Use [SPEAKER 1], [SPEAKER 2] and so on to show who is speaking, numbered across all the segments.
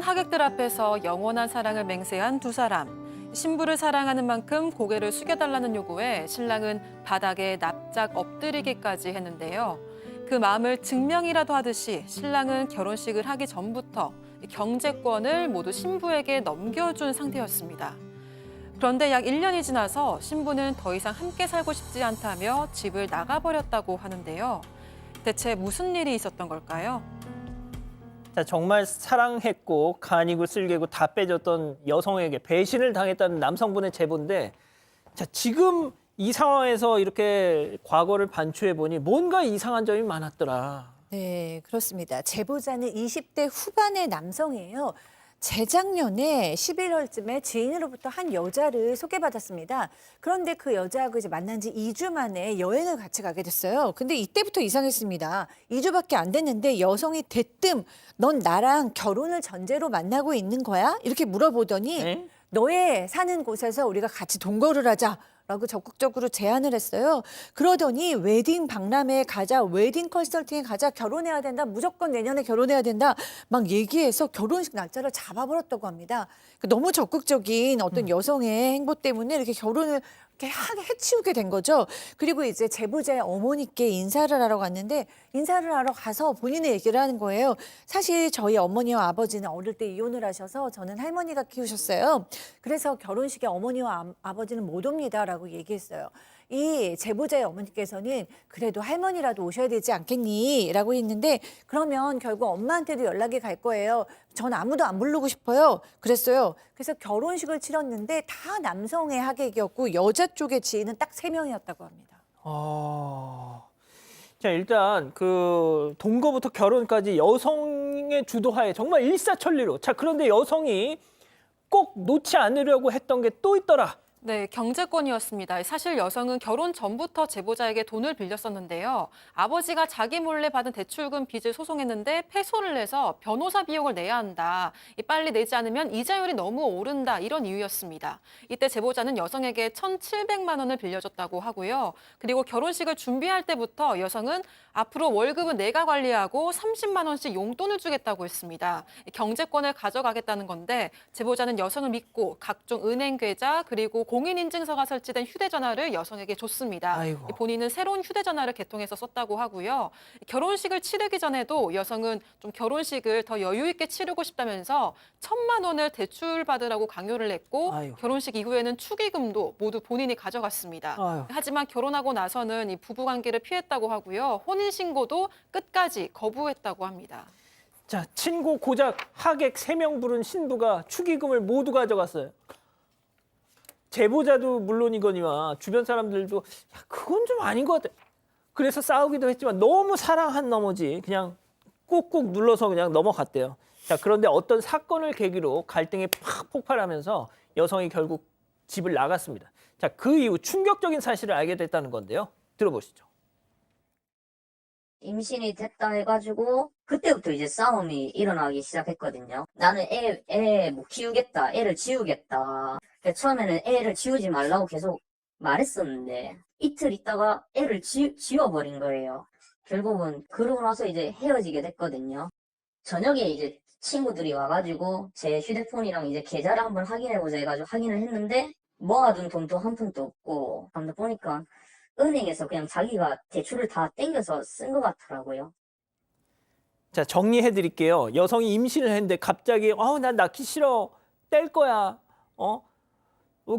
[SPEAKER 1] 수많은 하객들 앞에서 영원한 사랑을 맹세한 두 사람. 신부를 사랑하는 만큼 고개를 숙여달라는 요구에 신랑은 바닥에 납작 엎드리기까지 했는데요. 그 마음을 증명이라도 하듯이 신랑은 결혼식을 하기 전부터 경제권을 모두 신부에게 넘겨준 상태였습니다. 그런데 약 1년이 지나서 신부는 더 이상 함께 살고 싶지 않다며 집을 나가버렸다고 하는데요. 대체 무슨 일이 있었던 걸까요?
[SPEAKER 2] 자, 정말 사랑했고 간이고 쓸개고 다 빼줬던 여성에게 배신을 당했다는 남성분의 제보인데, 자, 지금 이 상황에서 이렇게 과거를 반추해 보니 뭔가 이상한 점이 많았더라.
[SPEAKER 3] 네, 그렇습니다. 제보자는 20대 후반의 남성이에요. 재작년에 11월쯤에 지인으로부터 한 여자를 소개받았습니다. 그런데 그 여자하고 이제 만난 지 2주 만에 여행을 같이 가게 됐어요. 근데 이때부터 이상했습니다. 2주밖에 안 됐는데 여성이 대뜸 넌 나랑 결혼을 전제로 만나고 있는 거야? 이렇게 물어보더니
[SPEAKER 2] 에?
[SPEAKER 3] 너의 사는 곳에서 우리가 같이 동거를 하자라고 적극적으로 제안을 했어요. 그러더니 웨딩 박람회에 가자, 웨딩 컨설팅에 가자, 결혼해야 된다, 무조건 내년에 결혼해야 된다 막 얘기해서 결혼식 날짜를 잡아버렸다고 합니다. 너무 적극적인 어떤 여성의 행보 때문에 이렇게 결혼을 이렇게 해치우게 된 거죠. 그리고 이제 제보자의 어머니께 인사를 하러 갔는데 인사를 하러 가서 본인의 얘기를 하는 거예요. 사실 저희 어머니와 아버지는 어릴 때 이혼을 하셔서 저는 할머니가 키우셨어요. 그래서 결혼식에 어머니와 아버지는 못 옵니다라고 얘기했어요. 이 제보자의 어머니께서는 그래도 할머니라도 오셔야 되지 않겠니? 라고 했는데 그러면 결국 엄마한테도 연락이 갈 거예요. 전 아무도 안 부르고 싶어요. 그랬어요. 그래서 결혼식을 치렀는데 다 남성의 하객이었고 여자 쪽의 지인은 딱 3명이었다고 합니다.
[SPEAKER 2] 자, 일단 그 동거부터 결혼까지 여성의 주도하에 정말 일사천리로. 자, 그런데 여성이 꼭 놓지 않으려고 했던 게 또 있더라.
[SPEAKER 1] 네, 경제권이었습니다. 사실 여성은 결혼 전부터 제보자에게 돈을 빌렸었는데요. 아버지가 자기 몰래 받은 대출금 빚을 소송했는데 패소를 내서 변호사 비용을 내야 한다. 빨리 내지 않으면 이자율이 너무 오른다. 이런 이유였습니다. 이때 제보자는 여성에게 1,700만 원을 빌려줬다고 하고요. 그리고 결혼식을 준비할 때부터 여성은 앞으로 월급은 내가 관리하고 30만 원씩 용돈을 주겠다고 했습니다. 경제권을 가져가겠다는 건데 제보자는 여성을 믿고 각종 은행 계좌 그리고 공인인증서가 설치된 휴대전화를 여성에게 줬습니다.
[SPEAKER 2] 아이고.
[SPEAKER 1] 본인은 새로운 휴대전화를 개통해서 썼다고 하고요. 결혼식을 치르기 전에도 여성은 좀 결혼식을 더 여유 있게 치르고 싶다면서 1,000만 원을 대출받으라고 강요를 했고
[SPEAKER 2] 아이고.
[SPEAKER 1] 결혼식 이후에는 축의금도 모두 본인이 가져갔습니다.
[SPEAKER 2] 아이고.
[SPEAKER 1] 하지만 결혼하고 나서는 이 부부관계를 피했다고 하고요. 혼인신고도 끝까지 거부했다고 합니다.
[SPEAKER 2] 자, 친고 고작 하객 3명 부른 신부가 축의금을 모두 가져갔어요. 제보자도 물론이거니와 주변 사람들도 야, 그건 좀 아닌 것 같아. 그래서 싸우기도 했지만 너무 사랑한 나머지 그냥 꾹꾹 눌러서 그냥 넘어갔대요. 자, 그런데 어떤 사건을 계기로 갈등이 팍 폭발하면서 여성이 결국 집을 나갔습니다. 자, 그 이후 충격적인 사실을 알게 됐다는 건데요. 들어보시죠.
[SPEAKER 4] 임신이 됐다 해가지고 그때부터 이제 싸움이 일어나기 시작했거든요. 나는 애 뭐 키우겠다, 애를 지우겠다. 처음에는 애를 지우지 말라고 계속 말했었는데 이틀 있다가 애를 지워버린 거예요. 결국은 그러고 나서 이제 헤어지게 됐거든요. 저녁에 이제 친구들이 와가지고 제 휴대폰이랑 이제 계좌를 한번 확인해보자 해가지고 확인을 했는데 모아둔 돈도 한 푼도 없고 한번 보니까 은행에서 그냥 자기가 대출을 다 땡겨서 쓴 것 같더라고요.
[SPEAKER 2] 자, 정리해 드릴게요. 여성이 임신을 했는데 갑자기 난 낳기 싫어. 뗄 거야.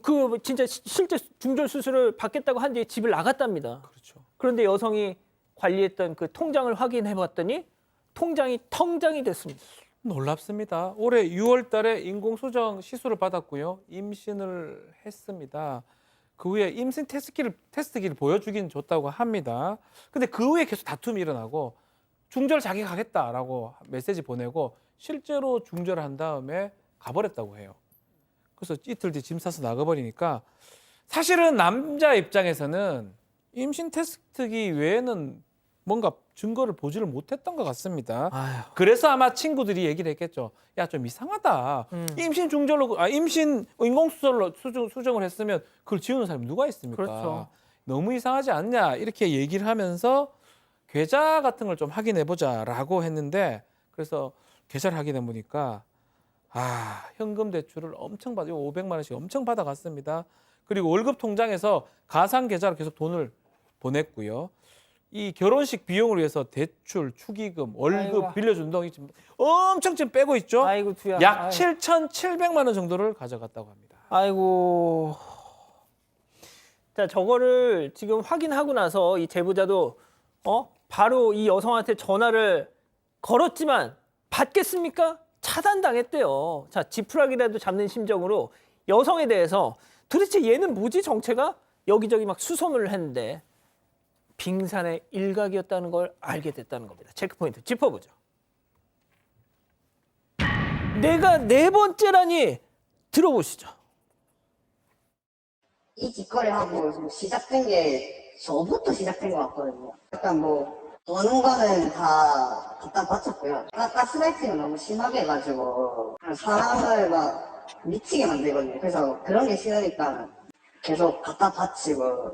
[SPEAKER 2] 그 진짜 실제 중절 수술을 받겠다고 한 뒤에 집을 나갔답니다.
[SPEAKER 5] 그렇죠.
[SPEAKER 2] 그런데 여성이 관리했던 그 통장을 확인해 봤더니 통장이 텅장이 됐습니다.
[SPEAKER 5] 놀랍습니다. 올해 6월 달에 인공수정 시술을 받았고요. 임신을 했습니다. 그 후에 임신 테스트기를 보여주긴 줬다고 합니다. 근데 그 후에 계속 다툼이 일어나고 중절 자기가 가겠다라고 메시지 보내고 실제로 중절을 한 다음에 가버렸다고 해요. 그래서 이틀 뒤 짐 싸서 나가버리니까 사실은 남자 입장에서는 임신 테스트기 외에는 뭔가 증거를 보지를 못했던 것 같습니다.
[SPEAKER 2] 아휴.
[SPEAKER 5] 그래서 아마 친구들이 얘기를 했겠죠. 야, 좀 이상하다. 임신 중절로, 임신 인공수술로 수정을 했으면 그걸 지우는 사람이 누가 있습니까?
[SPEAKER 2] 그렇죠.
[SPEAKER 5] 너무 이상하지 않냐 이렇게 얘기를 하면서 계좌 같은 걸 좀 확인해 보자라고 했는데 그래서 계좌를 확인해 보니까 현금 대출을 엄청 받아요. 500만 원씩 엄청 받아갔습니다. 그리고 월급 통장에서 가상 계좌로 계속 돈을 보냈고요. 이 결혼식 비용을 위해서 대출, 축의금, 월급
[SPEAKER 2] 아이고.
[SPEAKER 5] 빌려준 돈이 지금 엄청 지금 빼고 있죠.
[SPEAKER 2] 아이고 두야.
[SPEAKER 5] 약
[SPEAKER 2] 아이고.
[SPEAKER 5] 7,700만 원 정도를 가져갔다고 합니다.
[SPEAKER 2] 아이고. 자, 저거를 지금 확인하고 나서 이 제보자도 바로 이 여성한테 전화를 걸었지만 받겠습니까? 차단당했대요. 자, 지푸라기라도 잡는 심정으로 여성에 대해서 도대체 얘는 뭐지 정체가? 여기저기 막 수소문을 했는데 빙산의 일각이었다는 걸 알게 됐다는 겁니다. 체크포인트 짚어보죠. 내가 네 번째라니 들어보시죠.
[SPEAKER 6] 이 직거래하고 시작된 게 저부터 시작된 것 같거든요. 일단 뭐 버는 거는 다 갖다 바쳤고요. 가스라이팅을 너무 심하게 해가지고 사람을 막 미치게 만들거든요. 그래서 그런 게 싫으니까 계속 갖다 바치고.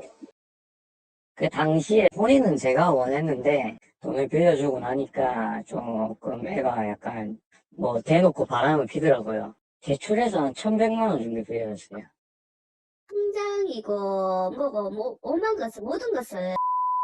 [SPEAKER 4] 그 당시에 본인은 제가 원했는데 돈을 빌려주고 나니까 조금 애가 약간 뭐 대놓고 바람을 피더라고요. 대출해서 한 1,100만 원 정도 빌려줬어요.
[SPEAKER 7] 통장이고 뭐고 뭐 오만 것을 모든 것을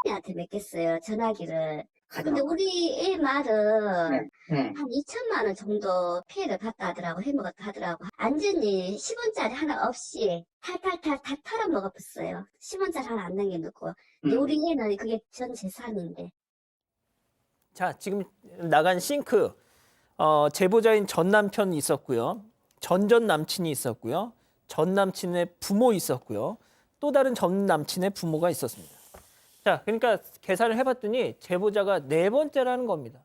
[SPEAKER 7] 한테 맡겼어요. 전화기를. 근데 우리 애 말은 한 2천만 원 정도 피해를 봤다 하더라고. 해먹었다 하더라고. 완전히 10원짜리 하나 없이 탈탈탈 다 털어먹었어요. 10원짜리 하나 안 남겨놓고. 근데 우리 애는 그게 전 재산인데.
[SPEAKER 2] 자, 지금 나간 싱크 제보자인 전 남편이 있었고요. 전 남친이 있었고요. 전 남친의 부모 있었고요. 또 다른 전 남친의 부모가 있었습니다. 자, 그러니까 계산을 해봤더니 제보자가 네 번째라는 겁니다.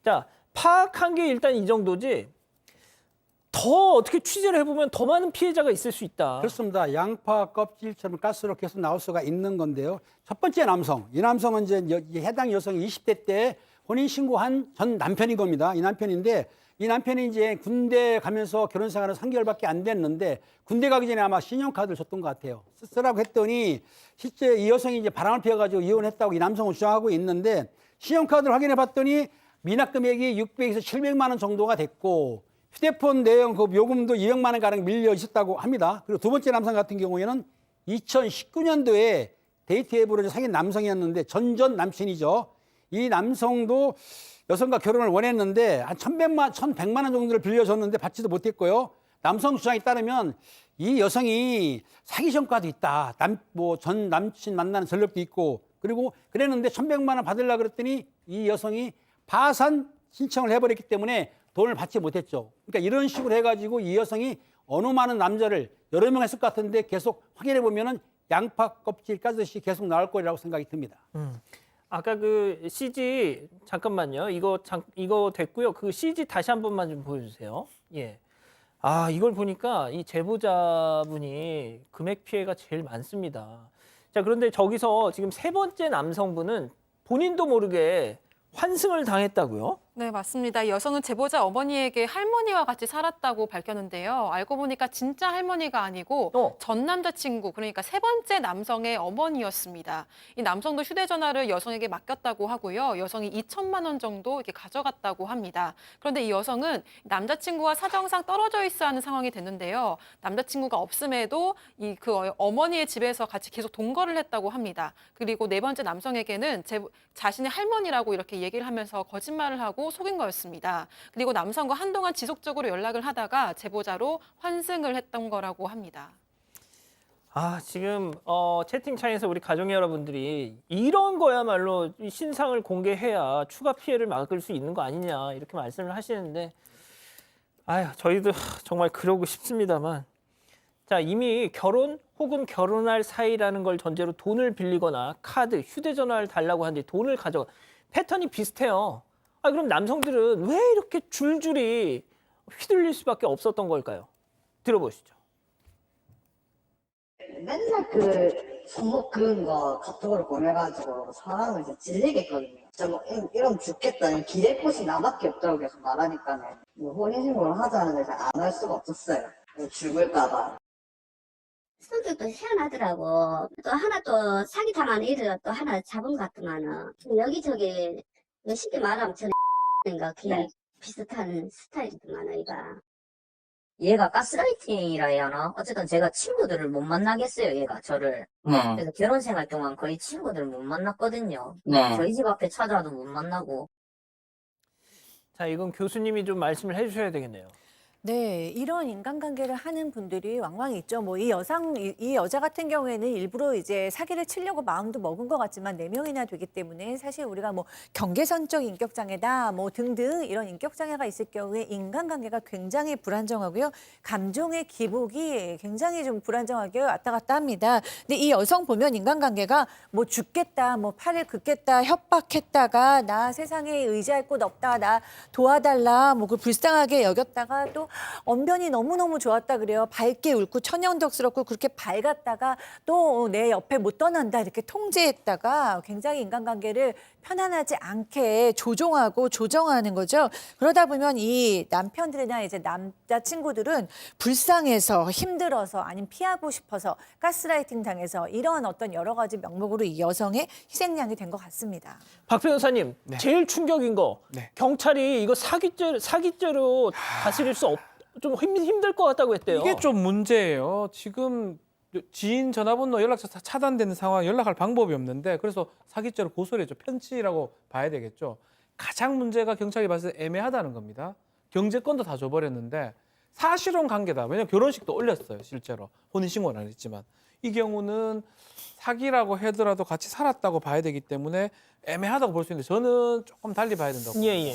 [SPEAKER 2] 자, 파악한 게 일단 이 정도지 더 어떻게 취재를 해보면 더 많은 피해자가 있을 수 있다.
[SPEAKER 8] 그렇습니다. 양파 껍질처럼 가스로 계속 나올 수가 있는 건데요. 첫 번째 남성, 이 남성은 이제 해당 여성이 20대 때 혼인 신고한 전 남편인 겁니다. 이 남편인데 이 남편이 이제 군대 가면서 결혼 생활은 3개월밖에 안 됐는데 군대 가기 전에 아마 신용카드를 줬던 것 같아요. 쓰라고 했더니 실제 이 여성이 이제 바람을 피워가지고 이혼했다고 이 남성은 주장하고 있는데 신용카드를 확인해 봤더니 미납 금액이 600에서 700만 원 정도가 됐고 휴대폰 내용 그 요금도 200만 원 가량 밀려 있었다고 합니다. 그리고 두 번째 남성 같은 경우에는 2019년도에 데이트 앱으로 사귄 남성이었는데 전 남친이죠. 이 남성도 여성과 결혼을 원했는데 한 1,100만 원 정도를 빌려줬는데 받지도 못했고요. 남성 주장에 따르면 이 여성이 사기 전과도 있다. 전 남친 만나는 전력도 있고 그리고 그랬는데 1,100만 원 받으려고 그랬더니 이 여성이 파산 신청을 해버렸기 때문에 돈을 받지 못했죠. 그러니까 이런 식으로 해가지고 이 여성이 어느 많은 남자를 여러 명 했을 것 같은데 계속 확인해 보면은 양파 껍질 까듯이 계속 나올 거라고 생각이 듭니다.
[SPEAKER 2] 아까 그 CG 잠깐만요. 이거 됐고요. 그 CG 다시 한 번만 좀 보여주세요. 예. 아, 이걸 보니까 이 제보자분이 금액 피해가 제일 많습니다. 자, 그런데 저기서 지금 세 번째 남성분은 본인도 모르게 환승을 당했다고요?
[SPEAKER 1] 네, 맞습니다. 이 여성은 제보자 어머니에게 할머니와 같이 살았다고 밝혔는데요. 알고 보니까 진짜 할머니가 아니고 전 남자친구, 그러니까 세 번째 남성의 어머니였습니다. 이 남성도 휴대전화를 여성에게 맡겼다고 하고요. 여성이 2천만 원 정도 이렇게 가져갔다고 합니다. 그런데 이 여성은 남자친구와 사정상 떨어져 있어야 하는 상황이 됐는데요. 남자친구가 없음에도 그 어머니의 집에서 같이 계속 동거를 했다고 합니다. 그리고 네 번째 남성에게는 자신의 할머니라고 이렇게 얘기를 하면서 거짓말을 하고 속인 거였습니다. 그리고 남성과 한동안 지속적으로 연락을 하다가 제보자로 환승을 했던 거라고 합니다.
[SPEAKER 2] 아, 지금 채팅창에서 우리 가족 여러분들이 이런 거야말로 신상을 공개해야 추가 피해를 막을 수 있는 거 아니냐 이렇게 말씀을 하시는데 아유, 저희도 정말 그러고 싶습니다만 자, 이미 결혼 혹은 결혼할 사이라는 걸 전제로 돈을 빌리거나 카드, 휴대전화를 달라고 하는데 돈을 가져가 패턴이 비슷해요. 아, 그럼 남성들은 왜 이렇게 줄줄이 휘둘릴 수밖에 없었던 걸까요? 들어보시죠.
[SPEAKER 6] 맨날 그 손목 그은 거 카톡으로 보내가지고 사람을 이제 질리겠거든요. 진짜 뭐 이러면 죽겠다. 기댈 곳이 나밖에 없다고 계속 말하니까는 뭐 혼인신고를 하자는데 안 할 수가 없었어요. 죽을까봐.
[SPEAKER 7] 성격도 희한하더라고. 또 하나 또 사기 당한 일을 또 하나 잡은 것 같더만은 여기저기 쉽게 말하면 저는 그 비슷한 스타일이더만 아이가.
[SPEAKER 4] 얘가 가스라이팅이라 해야 하나? 어쨌든 제가 친구들을 못 만나겠어요, 얘가 저를. 그래서 결혼 생활 동안 거의 친구들을 못 만났거든요. 저희 집 앞에 찾아와도 못 만나고.
[SPEAKER 2] 자, 이건 교수님이 좀 말씀을 해주셔야 되겠네요.
[SPEAKER 3] 네, 이런 인간관계를 하는 분들이 왕왕 있죠. 뭐 이 여자 같은 경우에는 일부러 이제 사기를 치려고 마음도 먹은 것 같지만 4명이나 되기 때문에 사실 우리가 뭐 경계선적 인격장애다 뭐 등등 이런 인격장애가 있을 경우에 인간관계가 굉장히 불안정하고요. 감정의 기복이 굉장히 좀 불안정하게 왔다 갔다 합니다. 근데 이 여성 보면 인간관계가 뭐 죽겠다, 뭐 팔을 긋겠다, 협박했다가 나 세상에 의지할 곳 없다, 나 도와달라, 뭐 그 불쌍하게 여겼다가 또 언변이 너무너무 좋았다 그래요. 밝게 웃고 천연덕스럽고 그렇게 밝았다가 또 내 옆에 못 떠난다 이렇게 통제했다가 굉장히 인간관계를 편안하지 않게 조종하고 조정하는 거죠. 그러다 보면 이 남편들이나 이제 남자친구들은 불쌍해서 힘들어서 아니면 피하고 싶어서 가스라이팅 당해서 이런 어떤 여러 가지 명목으로 이 여성의 희생양이 된 것 같습니다.
[SPEAKER 2] 박 변호사님,
[SPEAKER 5] 네.
[SPEAKER 2] 제일 충격인 거
[SPEAKER 5] 네.
[SPEAKER 2] 경찰이 이거 사기죄로 다스릴 수 좀 힘들 것 같다고 했대요.
[SPEAKER 5] 이게 좀 문제예요. 지금 지인 전화번호 연락처 다 차단되는 상황, 연락할 방법이 없는데 그래서 사기죄로 고소를 했죠. 편취라고 봐야 되겠죠. 가장 문제가 경찰이 봤을 때 애매하다는 겁니다. 경제권도 다 줘버렸는데 사실혼 관계다. 왜냐하면 결혼식도 올렸어요. 실제로. 혼인신고는 안 했지만. 이 경우는 사기라고 하더라도 같이 살았다고 봐야 되기 때문에 애매하다고 볼 수 있는데 저는 조금 달리 봐야 된다고 봅니다.
[SPEAKER 2] 예.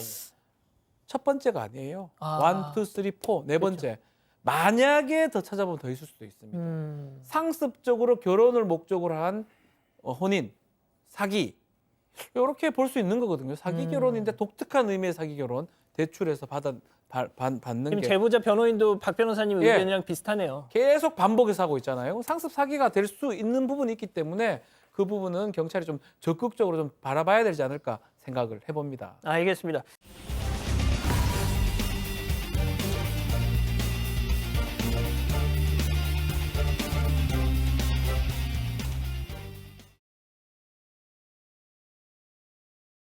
[SPEAKER 5] 첫 번째가 아니에요.
[SPEAKER 2] 아.
[SPEAKER 5] 1, 2, 3, 4, 네 번째. 만약에 더 찾아보면 더 있을 수도 있습니다. 상습적으로 결혼을 목적으로 한 혼인, 사기 이렇게 볼 수 있는 거거든요. 사기 결혼인데 독특한 의미의 사기 결혼, 대출해서 받는
[SPEAKER 2] 지금
[SPEAKER 5] 게
[SPEAKER 2] 제보자 변호인도 박 변호사님
[SPEAKER 5] 예.
[SPEAKER 2] 의견이랑 비슷하네요.
[SPEAKER 5] 계속 반복해서 하고 있잖아요. 상습 사기가 될 수 있는 부분이 있기 때문에 그 부분은 경찰이 좀 적극적으로 좀 바라봐야 되지 않을까 생각을 해봅니다.
[SPEAKER 2] 알겠습니다.